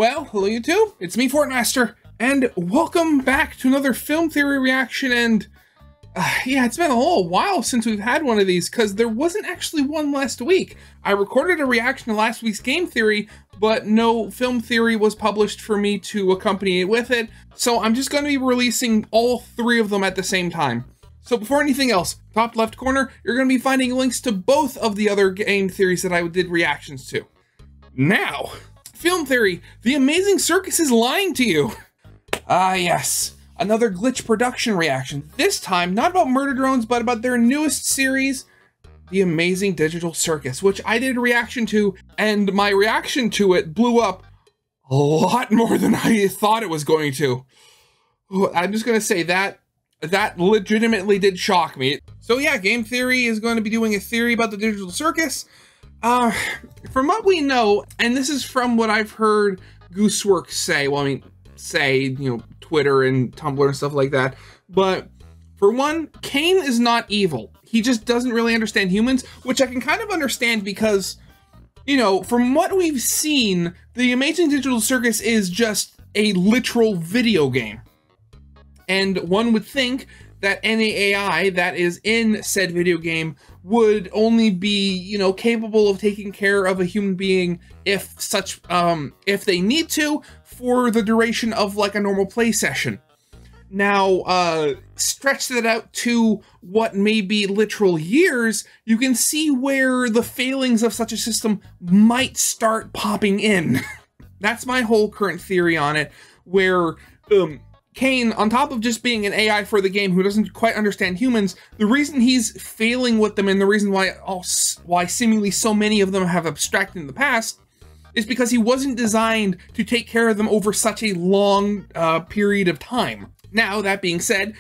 Well, hello YouTube, it's me, Fortmaster, and welcome back to another film theory reaction. And yeah, it's been a little while since we've had one of these because there wasn't actually one last week. I recorded a reaction to last week's game theory, but no film theory was published for me to accompany it with it. So I'm just going to be releasing all three of them at the same time. So before anything else, top left corner, you're going to be finding links to both of the other game theories that I did reactions to. Now, film theory, the Amazing Circus is lying to you. Yes, another glitch production reaction. This time, not about murder drones, but about their newest series, the Amazing Digital Circus, which I did a reaction to, and my reaction to it blew up a lot more than I thought it was going to. I'm just going to say that legitimately did shock me. So yeah, game theory is going to be doing a theory about the digital circus. From what we know, and this is from what I've heard Gooseworks say, well, I mean, Twitter and Tumblr and stuff like that. But for one, Cain is not evil. He just doesn't really understand humans, which I can kind of understand because, from what we've seen, the Amazing Digital Circus is just a literal video game. And one would think that any AI that is in said video game would only be, capable of taking care of a human being if they need to for the duration of like a normal play session. Now, stretch that out to what may be literal years, you can see where the failings of such a system might start popping in. That's my whole current theory on it, where, Cain, on top of just being an AI for the game who doesn't quite understand humans, the reason he's failing with them and the reason why seemingly so many of them have abstracted in the past is because he wasn't designed to take care of them over such a long period of time. Now, that being said,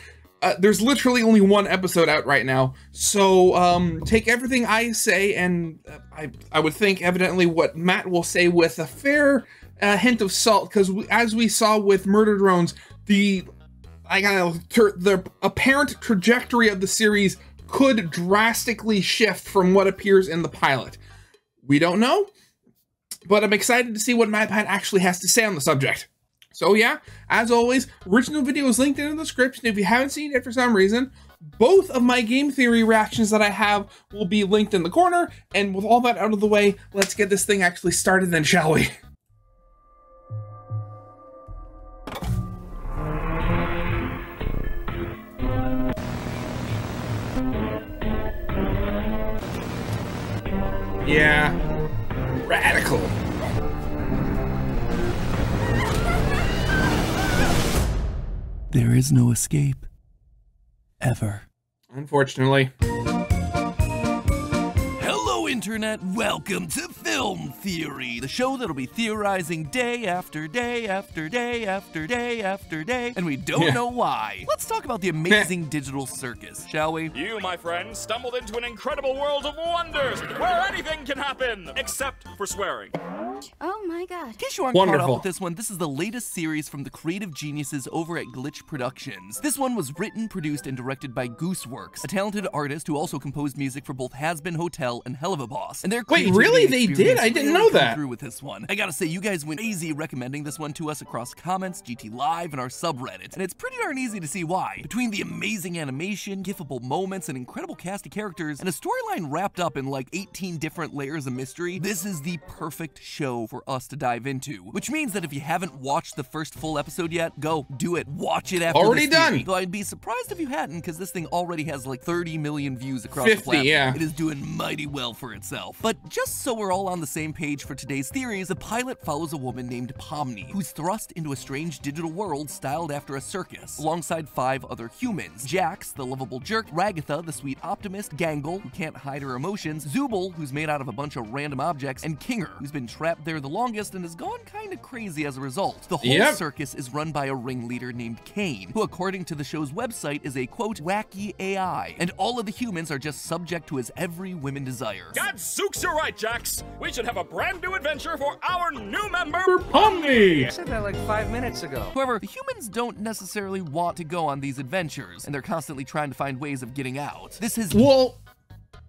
there's literally only one episode out right now, so take everything I say, and I would think evidently what Matt will say with a fair hint of salt, because as we saw with murder drones, the apparent trajectory of the series could drastically shift from what appears in the pilot. We don't know, but I'm excited to see what MatPat actually has to say on the subject. So yeah, as always, original video is linked in the description if you haven't seen it for some reason. Both of my game theory reactions that I have will be linked in the corner, and with all that out of the way, let's get this thing actually started then, shall we? Yeah, radical. There is no escape. Ever. Unfortunately. Hello, Internet. Welcome to Film Theory, the show that'll be theorizing day after day after day after day after day, and we don't know why. Let's talk about the Amazing Digital Circus, shall we? You, my friend, stumbled into an incredible world of wonders where anything can happen, except for swearing. Oh my god. In case you aren't caught up with this one, this is the latest series from the creative geniuses over at Glitch Productions. This one was written, produced, and directed by Gooseworks, a talented artist who also composed music for both Has Been Hotel and Hell of a Boss. And wait, really? They did? I didn't know that. Through with this one. I gotta say, you guys went easy recommending this one to us across comments, GT Live, and our subreddit, and it's pretty darn easy to see why. Between the amazing animation, gifable moments, and incredible cast of characters, and a storyline wrapped up in like 18 different layers of mystery, this is the perfect show for us to dive into. Which means that if you haven't watched the first full episode yet, go do it. Watch it after already this done. Theory. Though I'd be surprised if you hadn't, because this thing already has like 30 million views across 50, the platform. yeah. It is doing mighty well for itself. But just so we're all on the same page for today's theories, the pilot follows a woman named Pomni, who's thrust into a strange digital world styled after a circus, alongside 5 other humans: Jax, the lovable jerk; Ragatha, the sweet optimist; Gangle, who can't hide her emotions; Zubul, who's made out of a bunch of random objects; and Kinger, who's been trapped there the longest and has gone kinda crazy as a result. The whole circus is run by a ringleader named Cain, who according to the show's website is a quote wacky AI, and all of the humans are just subject to his every whim and desire. Gadzooks, you're right, Jax. We should have a brand new adventure for our new member, Pomni. I said that like 5 minutes ago. However, the humans don't necessarily want to go on these adventures, and they're constantly trying to find ways of getting out. This is— well,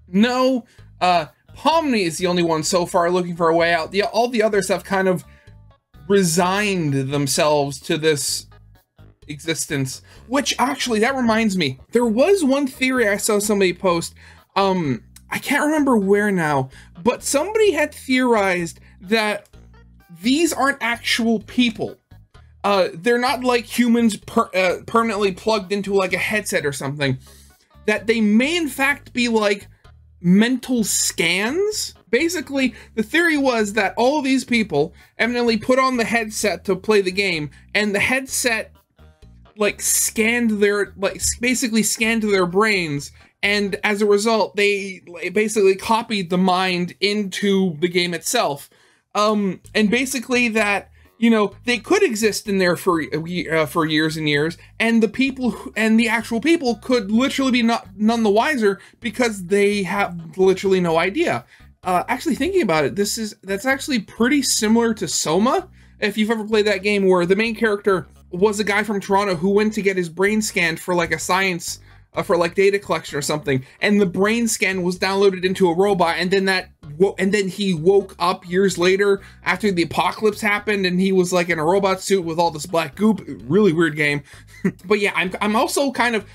no, Pomni is the only one so far looking for a way out. All the others have kind of resigned themselves to this existence. Which actually, that reminds me, there was one theory I saw somebody post. I can't remember where now, but somebody had theorized that these aren't actual people. They're not like humans permanently plugged into like a headset or something. That they may in fact be like mental scans. Basically, the theory was that all of these people evidently put on the headset to play the game, and the headset like basically scanned their brains, and as a result, they basically copied the mind into the game itself. And basically that, you know, they could exist in there for years and years, and the actual people could literally be none the wiser because they have literally no idea. Actually thinking about it, that's actually pretty similar to Soma, if you've ever played that game, where the main character was a guy from Toronto who went to get his brain scanned for like a science, for like data collection or something, and the brain scan was downloaded into a robot, and then he woke up years later after the apocalypse happened, and he was like in a robot suit with all this black goop. Really weird game. But yeah, I'm also kind of,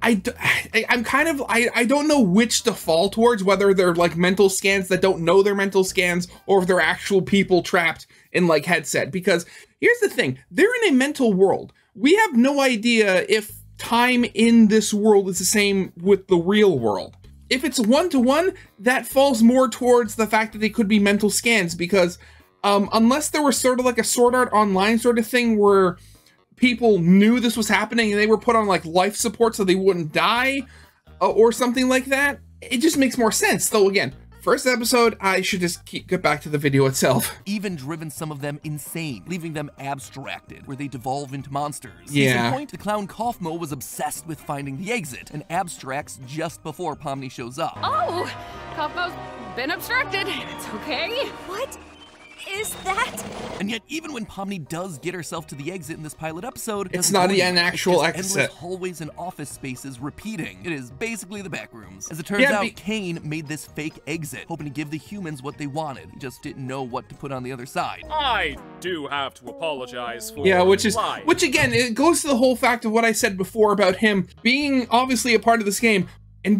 I don't know which to fall towards, whether they're like mental scans that don't know they're mental scans, or if they're actual people trapped in like headset. Because here's the thing, they're in a mental world. We have no idea if time in this world is the same with the real world. If it's one-to-one, that falls more towards the fact that they could be mental scans, because unless there was sort of like a Sword Art Online sort of thing where people knew this was happening and they were put on like life support so they wouldn't die, or something like that, it just makes more sense. Though again, first episode, I should just get back to the video itself. Even driven some of them insane, leaving them abstracted, where they devolve into monsters. Yeah. Case in point, the clown Kaufmo was obsessed with finding the exit, and abstracts just before Pomni shows up. Oh, Kaufmo's been abstracted. It's okay. What is that? And yet, even when Pomni does get herself to the exit in this pilot episode, It's not an actual exit. Endless hallways and office spaces repeating. It is basically the back rooms. As it turns out, Kane made this fake exit, hoping to give the humans what they wanted. He just didn't know what to put on the other side. I do have to apologize for which again, it goes to the whole fact of what I said before about him being obviously a part of this game and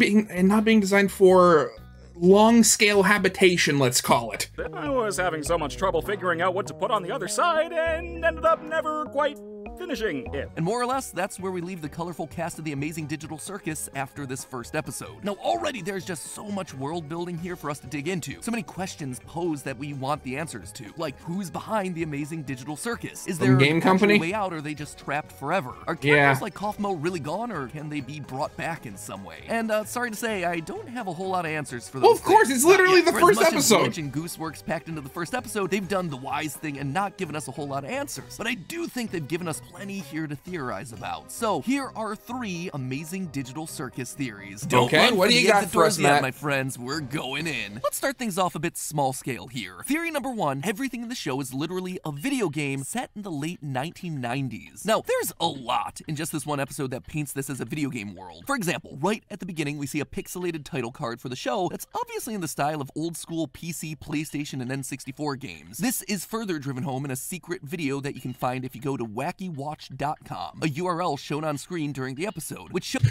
not being designed for long-scale habitation, let's call it. I was having so much trouble figuring out what to put on the other side and ended up never quite finishing it. And more or less, that's where we leave the colorful cast of the Amazing Digital Circus after this first episode. Now, already there's just so much world building here for us to dig into. So many questions posed that we want the answers to. Like, who's behind the Amazing Digital Circus? Is there game company? A way out, or are they just trapped forever? Are characters like Kaufmo really gone, or can they be brought back in some way? And sorry to say, I don't have a whole lot of answers for those. Well, of course, things. it's literally the For first as much episode. As Glitch and Gooseworks packed into the first episode, they've done the wise thing and not given us a whole lot of answers. But I do think they've given us plenty here to theorize about. So here are 3 Amazing Digital Circus theories. Don't run what for do you the got exit for us, doors yet, Matt? my friends? We're going in. Let's start things off a bit small scale here. Theory number 1, everything in the show is literally a video game set in the late 1990s. Now, there's a lot in just this one episode that paints this as a video game world. For example, right at the beginning, we see a pixelated title card for the show that's obviously in the style of old school PC, PlayStation, and N64 games. This is further driven home in a secret video that you can find if you go to wackywatch.com, a URL shown on screen during the episode, which shows...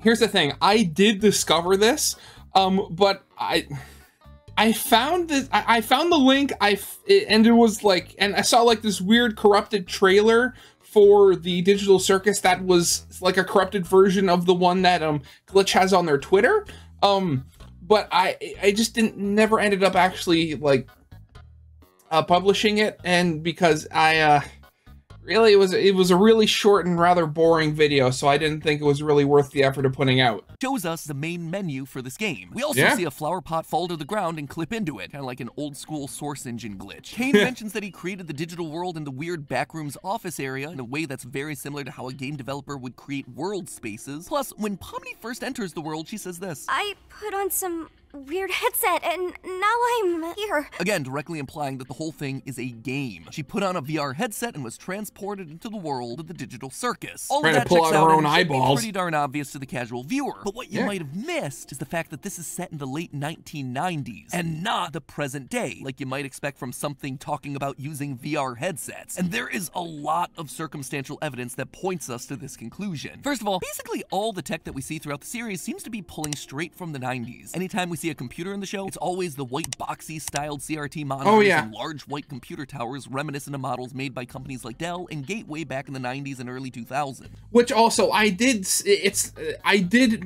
Here's the thing, I did discover this, but I found this, I found the link, and it was like, and I saw like this weird corrupted trailer for the Digital Circus that was like a corrupted version of the one that Glitch has on their Twitter, but I just never ended up actually like publishing it, and because really, it was a really short and rather boring video, so I didn't think it was really worth the effort of putting out. Shows us the main menu for this game. We also see a flower pot fall to the ground and clip into it, kind of like an old school Source Engine glitch. Kane mentions that he created the digital world in the weird backrooms office area in a way that's very similar to how a game developer would create world spaces. Plus, when Pomni first enters the world, she says this. I put on some weird headset, and now I'm here. Again, directly implying that the whole thing is a game. She put on a VR headset and was transported into the world of the digital circus. All of that pull checks out her out own and should be eyeballs. pretty darn obvious to the casual viewer. But what you might have missed is the fact that this is set in the late 1990s and not the present day, like you might expect from something talking about using VR headsets. And there is a lot of circumstantial evidence that points us to this conclusion. First of all, basically all the tech that we see throughout the series seems to be pulling straight from the 90s. Anytime we see a computer in the show, it's always the white boxy styled CRT monitors and large white computer towers reminiscent of models made by companies like Dell and Gateway back in the 90s and early 2000s. Which also, I did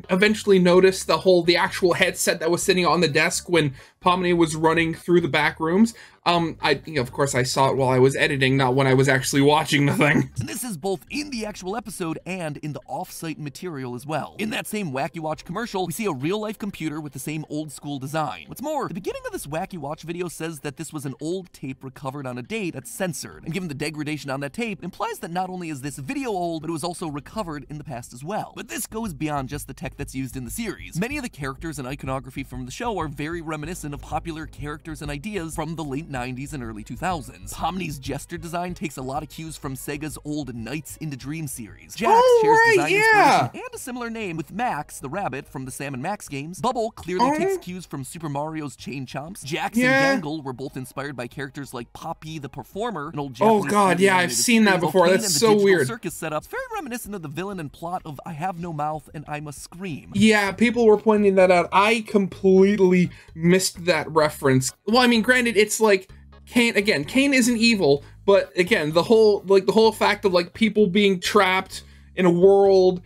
eventually notice the actual headset that was sitting on the desk when Pomni was running through the back rooms. Of course, I saw it while I was editing, not when I was actually watching the thing. And this is both in the actual episode and in the off-site material as well. In that same Wacky Watch commercial, we see a real-life computer with the same old-school design. What's more, the beginning of this Wacky Watch video says that this was an old tape recovered on a date that's censored. And given the degradation on that tape, it implies that not only is this video old, but it was also recovered in the past as well. But this goes beyond just the tech that's used in the series. Many of the characters and iconography from the show are very reminiscent of popular characters and ideas from the late 90s and early 2000s. Pomni's gesture design takes a lot of cues from Sega's old Nights into Dream series. Jax shares design inspiration and a similar name with Max, the rabbit from the Sam and Max games. Bubble clearly takes cues from Super Mario's Chain Chomps. Jax and Gangle were both inspired by characters like Poppy the Performer, an old Japanese I've seen that before. That's so weird. Circus setup. It's very reminiscent of the villain and plot of I Have No Mouth and I Must Scream. Yeah, people were pointing that out. I completely missed that reference. Well, I mean, granted, it's like Cain isn't evil, but again, the whole fact of like people being trapped in a world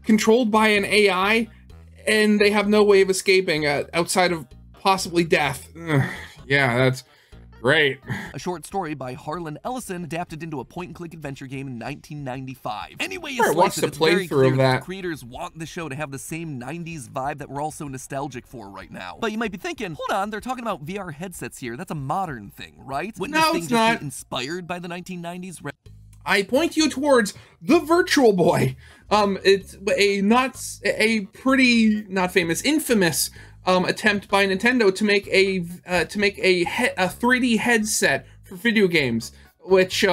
controlled by an AI and they have no way of escaping outside of possibly death. Ugh, yeah, that's great. A short story by Harlan Ellison adapted into a point-and-click adventure game in 1995. Anyway, you slice it, it's very clear that the creators want the show to have the same 90s vibe that we're all so nostalgic for right now. But you might be thinking, hold on, they're talking about VR headsets here. That's a modern thing, right? Wouldn't this thing just be inspired by the 1990s? I point you towards the Virtual Boy. It's infamous attempt by Nintendo to make a 3D headset for video games, which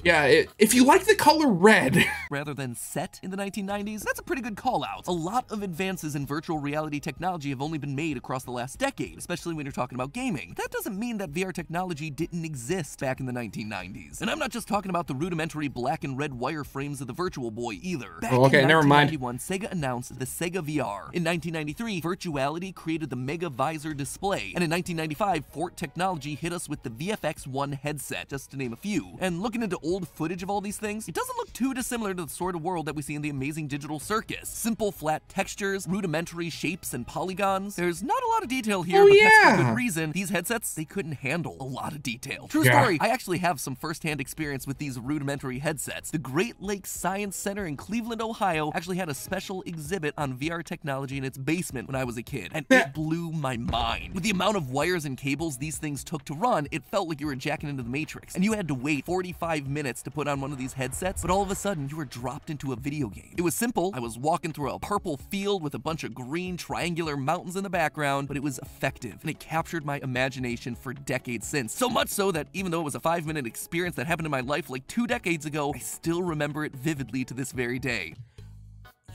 if you like the color red rather than set in the 1990s, that's a pretty good call out. A lot of advances in virtual reality technology have only been made across the last decade, especially when you're talking about gaming. That doesn't mean that VR technology didn't exist back in the 1990s. And I'm not just talking about the rudimentary black and red wireframes of the Virtual Boy either. Back in 1991, Sega announced the Sega VR. In 1993, Virtuality created the Mega Visor display. And in 1995, Fort Technology hit us with the VFX-1 headset, just to name a few. And looking into old footage of all these things, it doesn't look too dissimilar to the sort of world that we see in the Amazing Digital Circus. Simple flat textures, rudimentary shapes and polygons. There's not a lot of detail here, but that's for good reason. These headsets, they couldn't handle a lot of detail. True story, I actually have some first-hand experience with these rudimentary headsets. The Great Lakes Science Center in Cleveland, Ohio actually had a special exhibit on VR technology in its basement when I was a kid, and it blew my mind. With the amount of wires and cables these things took to run, it felt like you were jacking into the Matrix, and you had to wait 45 minutes to put on one of these headsets, but all of a sudden you were dropped into a video game. It was simple. I was walking through a purple field with a bunch of green triangular mountains in the background, but it was effective, and it captured my imagination for decades since. So much so that even though it was a 5-minute experience that happened in my life like 2 decades ago, I still remember it vividly to this very day.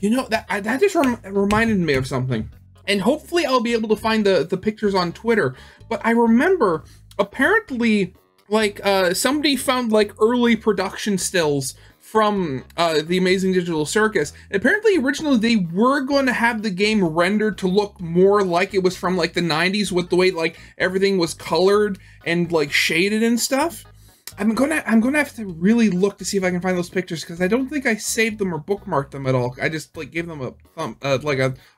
You know, that just reminded me of something. And hopefully I'll be able to find the pictures on Twitter. But I remember, apparently, somebody found early production stills from the Amazing Digital Circus. And apparently originally they were going to have the game rendered to look more like it was from the 90s with the way everything was colored and shaded and stuff. I'm gonna have to really look to see if I can find those pictures, because I don't think I saved them or bookmarked them at all. I just gave them a thumb, a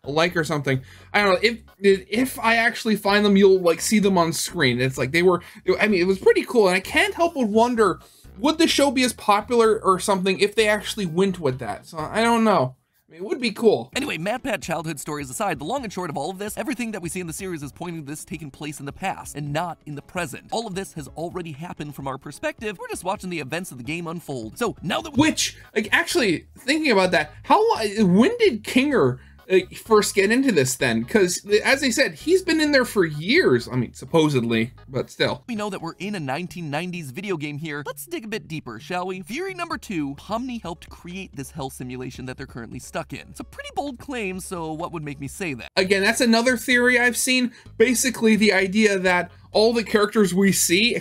like or something. I don't know if I actually find them, you'll see them on screen. It's it was pretty cool, and I can't help but wonder, would the show be as popular or something if they actually went with that? So I don't know. It would be cool. Anyway, MatPat childhood stories aside, the long and short of all of this, everything that we see in the series is pointing to this taking place in the past and not in the present. All of this has already happened from our perspective. We're just watching the events of the game unfold. So now that actually, thinking about that, when did Kinger first get into this then? Because, as I said, he's been in there for years. I mean, supposedly, but still. We know that we're in a 1990s video game here. Let's dig a bit deeper, shall we? Theory number 2, Pomni helped create this hell simulation that they're currently stuck in. It's a pretty bold claim, so what would make me say that? Again, that's another theory I've seen. Basically, the idea that all the characters we see,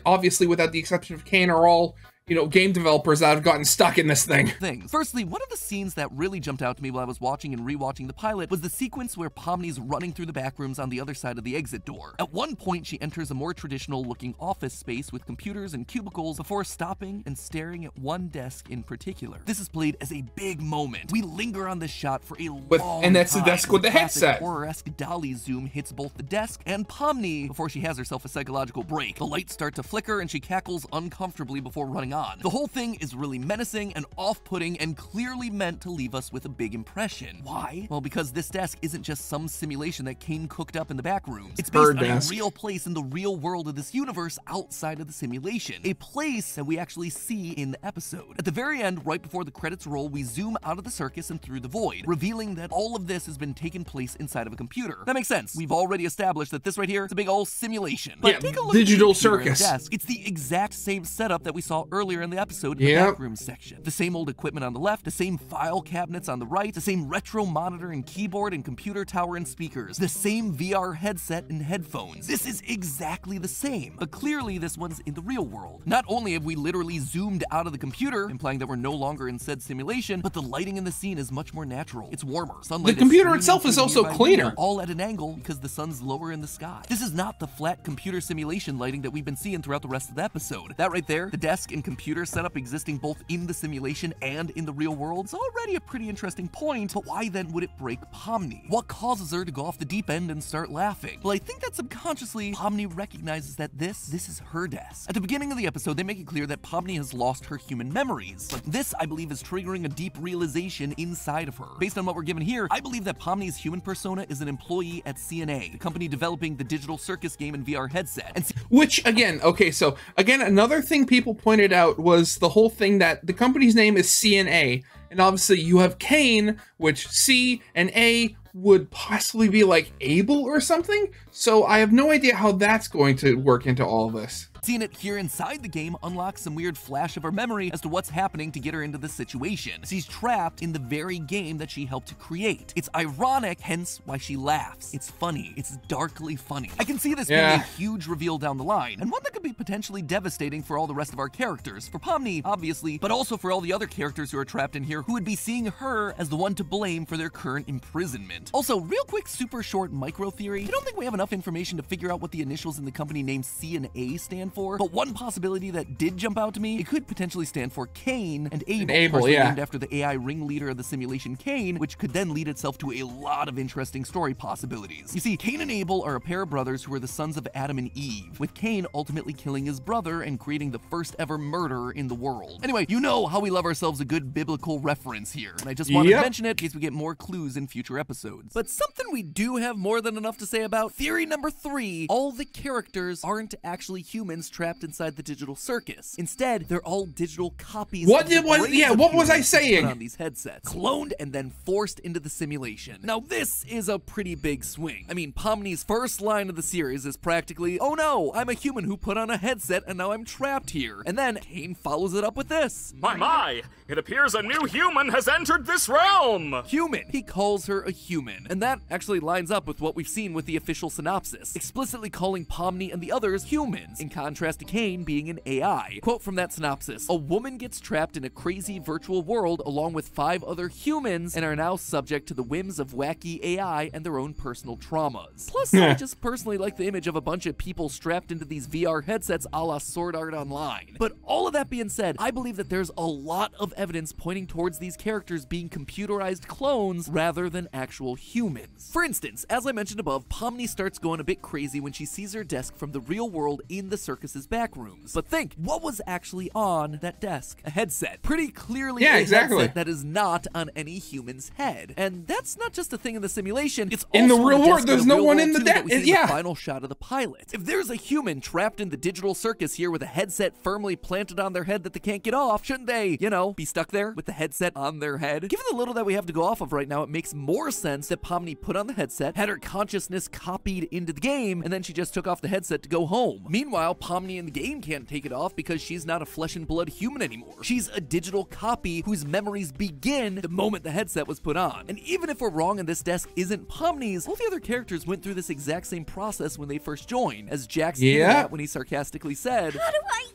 obviously without the exception of Kane, are all, you know, game developers that have gotten stuck in this thing. Firstly, one of the scenes that really jumped out to me while I was watching and rewatching the pilot was the sequence where Pomni's running through the back rooms on the other side of the exit door. At one point, she enters a more traditional looking office space with computers and cubicles before stopping and staring at one desk in particular. This is played as a big moment. We linger on this shot for a long time. And that's the desk with the headset. Horror-esque dolly zoom hits both the desk and Pomni before she has herself a psychological break. The lights start to flicker and she cackles uncomfortably before running on. The whole thing is really menacing and off-putting and clearly meant to leave us with a big impression. Why? Well, because this desk isn't just some simulation that Kane cooked up in the back rooms. It's based on a real place in the real world of this universe outside of the simulation. A place that we actually see in the episode. At the very end, right before the credits roll, we zoom out of the circus and through the void, revealing that all of this has been taking place inside of a computer. That makes sense. We've already established that this right here is a big old simulation. But take a look digital at the circus. Desk. It's the exact same setup that we saw earlier in the episode in the backroom section. The same old equipment on the left, the same file cabinets on the right, the same retro monitor and keyboard and computer tower and speakers, the same VR headset and headphones. This is exactly the same, but clearly this one's in the real world. Not only have we literally zoomed out of the computer, implying that we're no longer in said simulation, but the lighting in the scene is much more natural. It's warmer. Sunlight the computer itself is also cleaner. All at an angle because the sun's lower in the sky. This is not the flat computer simulation lighting that we've been seeing throughout the rest of the episode. That right there, the desk and computer setup existing both in the simulation and in the real world, is already a pretty interesting point, but why then would it break Pomni? What causes her to go off the deep end and start laughing? Well, I think that subconsciously, Pomni recognizes that this is her desk. At the beginning of the episode, they make it clear that Pomni has lost her human memories, but this, I believe, is triggering a deep realization inside of her. Based on what we're given here, I believe that Pomni's human persona is an employee at CNA, the company developing the Digital Circus game and VR headset. And which, again, okay, so, again, another thing people pointed out was the whole thing that the company's name is CNA, and obviously you have Kane, which C and A would possibly be like Abel or something, so I have no idea how that's going to work into all this. Seeing it here inside the game unlocks some weird flash of her memory as to what's happening to get her into this situation. She's trapped in the very game that she helped to create. It's ironic, hence why she laughs. It's funny. It's darkly funny. I can see this being a huge reveal down the line, and one that could be potentially devastating for all the rest of our characters. For Pomni, obviously, but also for all the other characters who are trapped in here who would be seeing her as the one to blame for their current imprisonment. Also, real quick, super short micro theory. I don't think we have enough information to figure out what the initials in the company name C and A stand for, but one possibility that did jump out to me, it could potentially stand for Kane and Abel, named after the AI ringleader of the simulation Kane, which could then lead itself to a lot of interesting story possibilities. You see, Kane and Abel are a pair of brothers who are the sons of Adam and Eve, with Kane ultimately killing his brother and creating the first ever murder in the world. Anyway, you know how we love ourselves a good biblical reference here, and I just wanted to mention it in case we get more clues in future episodes. But something we do have more than enough to say about, theory number 3, all the characters aren't actually humans trapped inside the digital circus. Instead, they're all digital copies. What was I saying? On these headsets, cloned and then forced into the simulation. Now, this is a pretty big swing. I mean, Pomni's first line of the series is practically, "Oh no, I'm a human who put on a headset and now I'm trapped here." And then Kane follows it up with this. My, it appears a new human has entered this realm! Human. He calls her a human. And that actually lines up with what we've seen with the official synopsis, explicitly calling Pomni and the others humans, in contrast to Kane being an AI. Quote from that synopsis: "A woman gets trapped in a crazy virtual world along with 5 other humans and are now subject to the whims of wacky AI and their own personal traumas." Plus, I just personally like the image of a bunch of people strapped into these VR headsets a la Sword Art Online. But all of that being said, I believe that there's a lot of evidence pointing towards these characters being computerized clones rather than actual humans. For instance, as I mentioned above, Pomni starts going a bit crazy when she sees her desk from the real world in the circus circus's back rooms. But think, what was actually on that desk? A headset. Pretty clearly Yeah, a exactly. headset that is not on any human's head. And that's not just a thing in the simulation, it's In the also real on a world, desk there's in no real one world, in the too, that we see in yeah. the final shot of the pilot. If there's a human trapped in the digital circus here with a headset firmly planted on their head that they can't get off, shouldn't they, you know, be stuck there with the headset on their head? Given the little that we have to go off of right now, it makes more sense that Pomni put on the headset, had her consciousness copied into the game, and then she just took off the headset to go home. Meanwhile, Pomni in the game can't take it off because she's not a flesh and blood human anymore. She's a digital copy whose memories begin the moment the headset was put on. And even if we're wrong and this desk isn't Pomni's, all the other characters went through this exact same process when they first joined, as Jax hinted at when he sarcastically said, How do I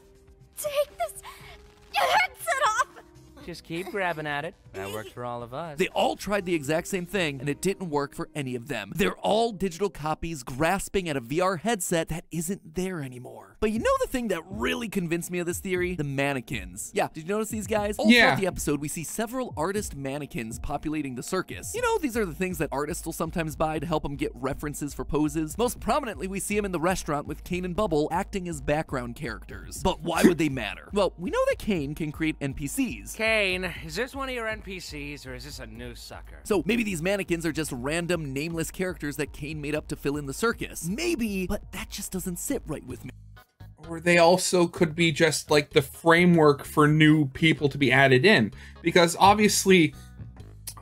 take this headset off? Just keep grabbing at it. That works for all of us. they all tried the exact same thing, and it didn't work for any of them. They're all digital copies grasping at a VR headset that isn't there anymore. But you know the thing that really convinced me of this theory? The mannequins. Yeah, did you notice these guys? All throughout the episode, we see several artist mannequins populating the circus. You know, these are the things that artists will sometimes buy to help them get references for poses. Most prominently, we see them in the restaurant with Kane and Bubble acting as background characters. But why would they matter? Well, we know that Kane can create NPCs. Kane, is this one of your NPCs or is this a new sucker? So maybe these mannequins are just random, nameless characters that Kane made up to fill in the circus. Maybe, but that just doesn't sit right with me. Or they also could be just like the framework for new people to be added in. Because obviously,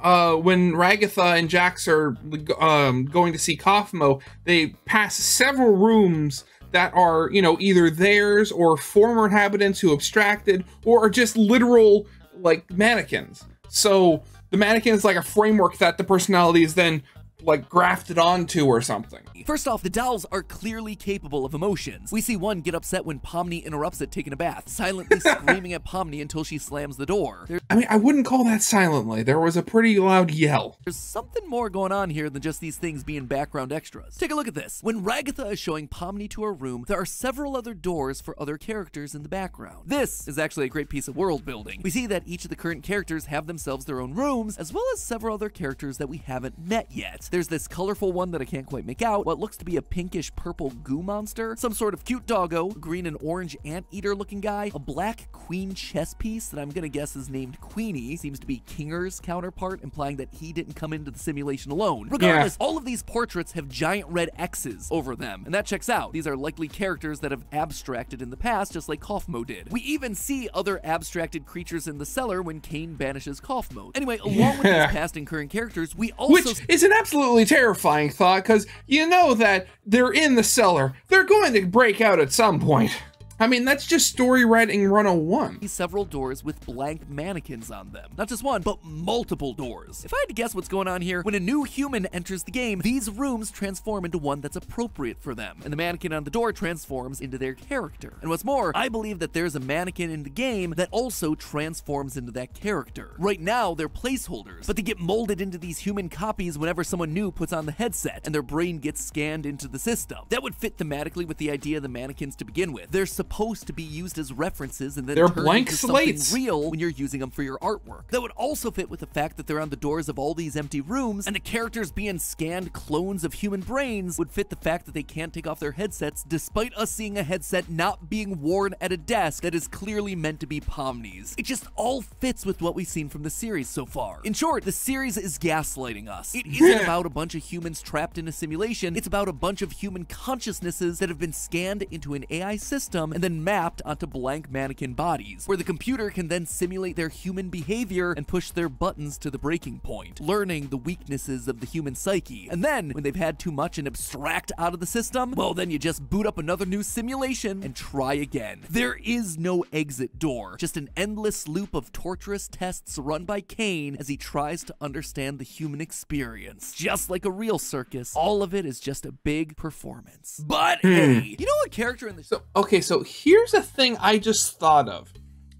when Ragatha and Jax are going to see Kaufmo, they pass several rooms that are, you know, either theirs or former inhabitants who abstracted, or are just literal, like, mannequins. So the mannequin is like a framework that the personality is then like grafted onto or something. First off, the dolls are clearly capable of emotions. We see one get upset when Pomni interrupts it taking a bath, silently screaming at Pomni until she slams the door. I mean, I wouldn't call that silently. There was a pretty loud yell. There's something more going on here than just these things being background extras. Take a look at this. When Ragatha is showing Pomni to her room, there are several other doors for other characters in the background. This is actually a great piece of world building. We see that each of the current characters have themselves their own rooms, as well as several other characters that we haven't met yet. There's this colorful one that I can't quite make out, what looks to be a pinkish purple goo monster, some sort of cute doggo, green and orange anteater looking guy, a black queen chess piece that I'm gonna guess is named Queenie, seems to be Kinger's counterpart, implying that he didn't come into the simulation alone. Regardless, all of these portraits have giant red X's over them, and that checks out. These are likely characters that have abstracted in the past, just like Kaufmo did. We even see other abstracted creatures in the cellar when Kane banishes Kaufmo. Anyway, along with these past and current characters, we also— Which is an absolutely terrifying thought, because you know that they're in the cellar. They're going to break out at some point. I mean, that's just story writing 101. Several doors with blank mannequins on them. Not just one, but multiple doors. If I had to guess what's going on here, when a new human enters the game, these rooms transform into one that's appropriate for them, and the mannequin on the door transforms into their character. And what's more, I believe that there's a mannequin in the game that also transforms into that character. Right now, they're placeholders, but they get molded into these human copies whenever someone new puts on the headset, and their brain gets scanned into the system. That would fit thematically with the idea of the mannequins to begin with. They're supposed to be used as references and then they're turned blank into slates. something real when you're using them for your artwork. That would also fit with the fact that they're on the doors of all these empty rooms, and the characters being scanned clones of human brains would fit the fact that they can't take off their headsets, despite us seeing a headset not being worn at a desk that is clearly meant to be Pomni's. It just all fits with what we've seen from the series so far. In short, the series is gaslighting us. It isn't about a bunch of humans trapped in a simulation, it's about a bunch of human consciousnesses that have been scanned into an AI system and then mapped onto blank mannequin bodies, where the computer can then simulate their human behavior and push their buttons to the breaking point, learning the weaknesses of the human psyche. And then, when they've had too much and abstract out of the system, well, then you just boot up another new simulation and try again. There is no exit door, just an endless loop of torturous tests run by Kane as he tries to understand the human experience. Just like a real circus, all of it is just a big performance. But hey, you know what character in the— Okay, so here's a thing I just thought of.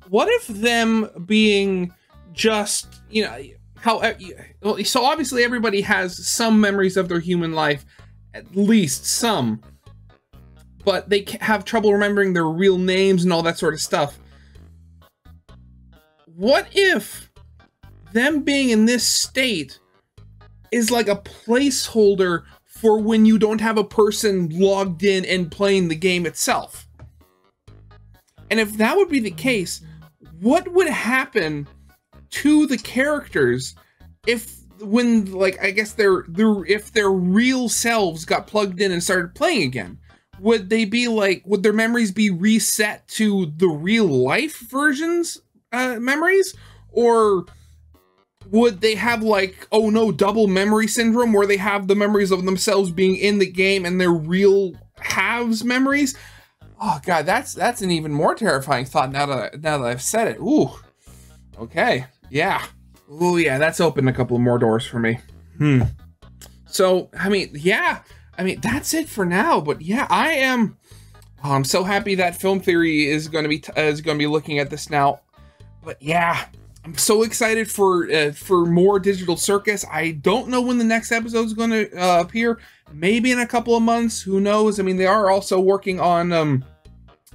What if them being just, you know, so obviously everybody has some memories of their human life, at least some, but they have trouble remembering their real names and all that sort of stuff. What if them being in this state is like a placeholder for when you don't have a person logged in and playing the game itself? And if that would be the case, what would happen to the characters if when, like, I guess if their real selves got plugged in and started playing again? Would they be like, would their memories be reset to the real life versions memories? Or would they have, like, oh no, double memory syndrome, where they have the memories of themselves being in the game and their real halves memories? Oh god, that's an even more terrifying thought now that I've said it. Ooh. Okay. Yeah. Ooh, yeah, that's opened a couple more doors for me. So, I mean, yeah. I mean, that's it for now, but yeah, I'm so happy that Film Theory is going to be looking at this now. But yeah, I'm so excited for more Digital Circus. I don't know when the next episode is going to appear. Maybe in a couple of months. Who knows? I mean, they are also working on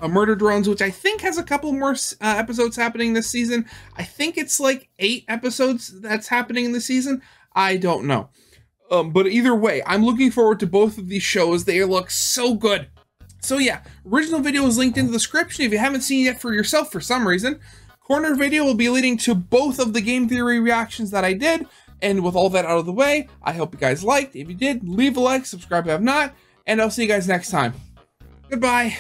Murder Drones, which I think has a couple more episodes happening this season. I think it's like 8 episodes that's happening in the season. I don't know. But either way, I'm looking forward to both of these shows. They look so good. So yeah, original video is linked in the description if you haven't seen it yet for yourself for some reason. Corner video will be leading to both of the game theory reactions that I did. And with all that out of the way, I hope you guys liked. If you did, leave a like, subscribe if you have not, and I'll see you guys next time. Goodbye.